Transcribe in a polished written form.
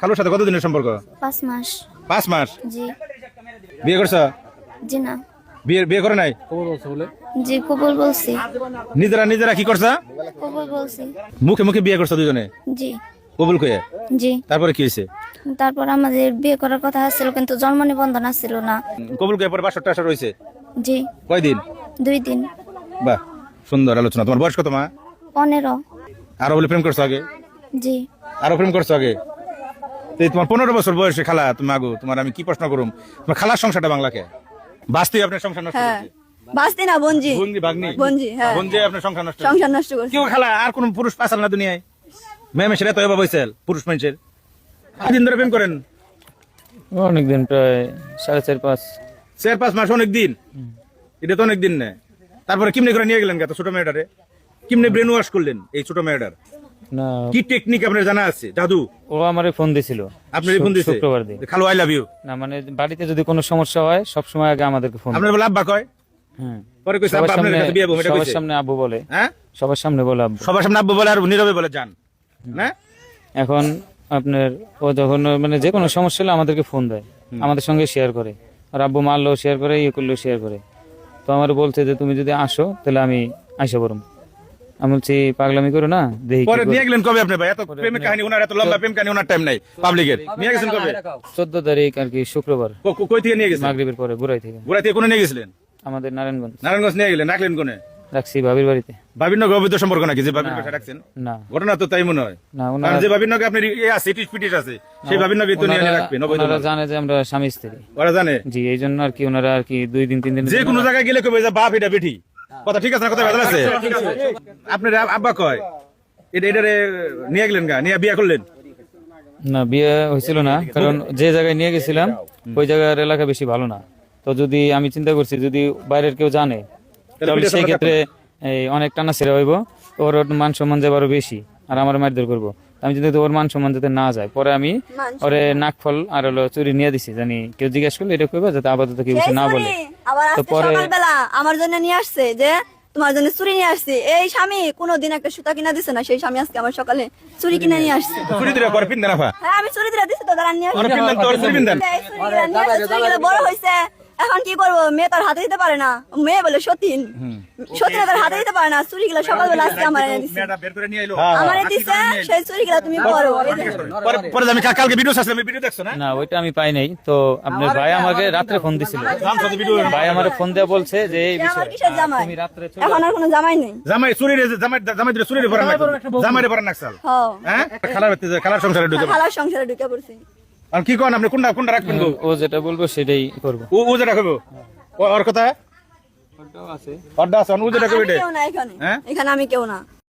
খালুর সাথে কতদিনের সম্পর্ক? 5 মাস। 5 মাস। জি। বিয়ে করছো? জি না। বিয়ে করে নাই? জি কবুল বলছি। নিজেরা কি করছো? কবুল বলছি। মুখে বিয়ে করছো দুজনে? জি। কবুল কয়ে? জি। তারপরে কি হয়েছে? তারপর আমাদের বিয়ে করার কথা ছিল কিন্তু জন্ম নিবন্ধন ছিল না। কবুল কয়ে পরে বাসর টাসর হয়েছে? জি। কয়দিন? 2 দিন। বাহ, সুন্দর আলোচনা। তোমার বয়স কত মা? 15। আরো বলে প্রেম করছো আগে? জি। আরো প্রেম করছো আগে? তোমার 15 বছর বয়সে খালা তুমি আগো, তোমার আমি কি প্রশ্ন করুম? তোমার খালার সংসারটা বাংলাকে বাঁচতে আপনার সংসার নষ্ট করছে? বাঁচতে না বঞ্জি ভাগ্নি হ্যাঁ বঞ্জি আপনার সংসার নষ্ট করছে। কেউ খালা আর কোন পুরুষ পাসাল না দুনিয়ায়? মেয়ে সেটা তো এবার বইছেল পুরুষ মানুষের। দিন ধরে প্রেম করেন? অনেকদিন, প্রায় 4.5 4-5 মাস। অনেক দিন, এটা তো অনেক দিন না। তারপরে কিমনে করে নিয়ে গেলেন ছোট মেয়েটারে? কিমনে ব্রেন ওয়াশ করলেন এই ছোট মেয়েটার? না, কি টেকনিক আপনার জানা আছে? জাদু? ও আমারে ফোন দিছিল। আপনার ফোন দিছে শুক্রবার দিন। খালু আই লাভ ইউ। না মানে বাড়িতে যদি কোনো সমস্যা হয় সব সময় আগে আমাদেরকে ফোন। আপনার বলে আব্বা কয়? হ্যাঁ। পরে কইছে আব্বা আপনার কাছে বিয়ে হবে এটা সবার কইছে? সামনে আব্বু বলে। হ্যাঁ, সবার সামনে বলে আব্বু। সবার সামনে আব্বু বলে আর নীরবে বলে জান না? এখন আপনার ও যখন মানে যে কোনো সমস্যা হলে আমাদেরকে ফোন দেয়, আমাদের সঙ্গে শেয়ার করে। আর আব্বু মারলেও শেয়ার করে, ইয়ে করলেও শেয়ার করে। তো আমার বলছে যে তুমি যদি আসো তাহলে আমি আইসা পড়ম। আমি বলছি পাগলামি করো না, দেখি পরে নিয়ে গেলেন কবে আপনি ভাই? এত প্রেমের কাহিনী ওনার, এত লম্বা প্রেম কাহিনী ওনার টাইম নাই পাবলিকের। নিয়ে গেছেন কবে? 14 তারিখ আর কি, শুক্রবার কই থেকে নিয়ে গেছেন? মাগরিবের পরে গুড়াই থেকে। গোড়া থেকে কোনে নিয়ে গেছিলেন? আমাদের নারায়ণগঞ্জ। নারায়ণগঞ্জ নিয়ে গেলেন, রাখলেন কোনে? রাখছি ভাবির বাড়িতে। বাবির নগে অবৈধ সম্পর্ক নাকি যে বাবির বাসা রাখছেন? না ঘটনা তো তাই মনে হয়। না, কারণ যে বাবির নগে আপনার আছে ইটিস পিটিস আছে, সেই বাবির নগে তো নিয়ে রাখবেন অবৈধ। ওনারা জানে যে আমরা স্বামী স্ত্রী। ওরা জানে? জি, এই জন্য আর কি ওনারা আর কি 2 দিন 3 দিন যে কোনো জায়গায় গেলে কবে যে বাপ এটা বেটি, কথা ঠিক আছে না? কথা ভেজাল আছে? আপনার আব্বা কয় এটারে নিয়ে গেলেন গা, নিয়ে বিয়ে করলেন? না, বিয়ে হয়েছিল না, কারণ যে জায়গায় নিয়ে গেছিলাম ওই জায়গার এলাকা বেশি ভালো না। তো যদি আমি চিন্তা করছি যদি বাইরের কেউ জানে তাহলে সেই ক্ষেত্রে এই অনেক টানা ছেড়ে হইব, ওর মান সম্মান যাবে আরো বেশি, আর আমার মারধর করবো। আমি যদি ওর মান সম্মান যাতে না যায়, পরে আমি ওরে নাকফল আর হলো চুরি নিয়ে দিছি, জানি কেউ জিজ্ঞেস করলে এটা কইবা যাতে আপাতত কেউ কিছু না বলে। আবার তো আজকে পরে সকালবেলা আমার জন্য নিয়ে আসছে যে তোমার জন্য চুরি নিয়ে আসছে। এই স্বামী কোনোদিন একটা সুতা কিনা দিছে না, সেই স্বামী আজকে আমার সকালে চুরি কিনে নিয়ে আসছে। চুরি দিলে পরে পিন দেন? হ্যাঁ আমি চুরি দিলে দিছি তো, দাঁড়ান নিয়ে ওরা পিন দেন তো, ওরা চুরি পিন দেন। চুরিগুলো বড় হয়েছে, এখন কি করবো? মেয়ে তার হাতে দিতে পারে না, মেয়ে বলে সতীন, সতীন তার হাতে দিতে পারে না। চুরিগুলো সকালবেলা আজকে আমার এনে দিছে, মেয়েটা বের করে নিয়ে আইলো। আমার দিছে সেই চুরিগুলো তুমি পড়ো। পরে আমি কালকে ভিডিও আসলে আমি ভিডিও দেখছো না? না, ওইটা আমি পাই নাই। তো আপনার ভাই আমাকে রাত্রে ফোন দিছিল। ভাই আমারে ফোন দিয়ে বলছে যে এই আমার বিষয় কিসের জামাই? তুমি রাত্রে চলে এখন আর কোনো জামাই নেই। জামাই চুরি জামাই দিলে চুরি পরে না, জামাইরে পরে নাকসাল। হ্যাঁ, খালার সংসারে ঢুকে খালার সংসারে ঢুকে পড়ছি। আর কি কোন আপনি কোনটা রাখবেন গো? ও যেটা বলবো সেটাই করবো। ও যেটা খাবো ওর কথা ওটাও আছে। অর্ডার আছে ও যেটা আমি খাবে কেউ না এখানে, হ্যাঁ? এখানে আমি কেউ না।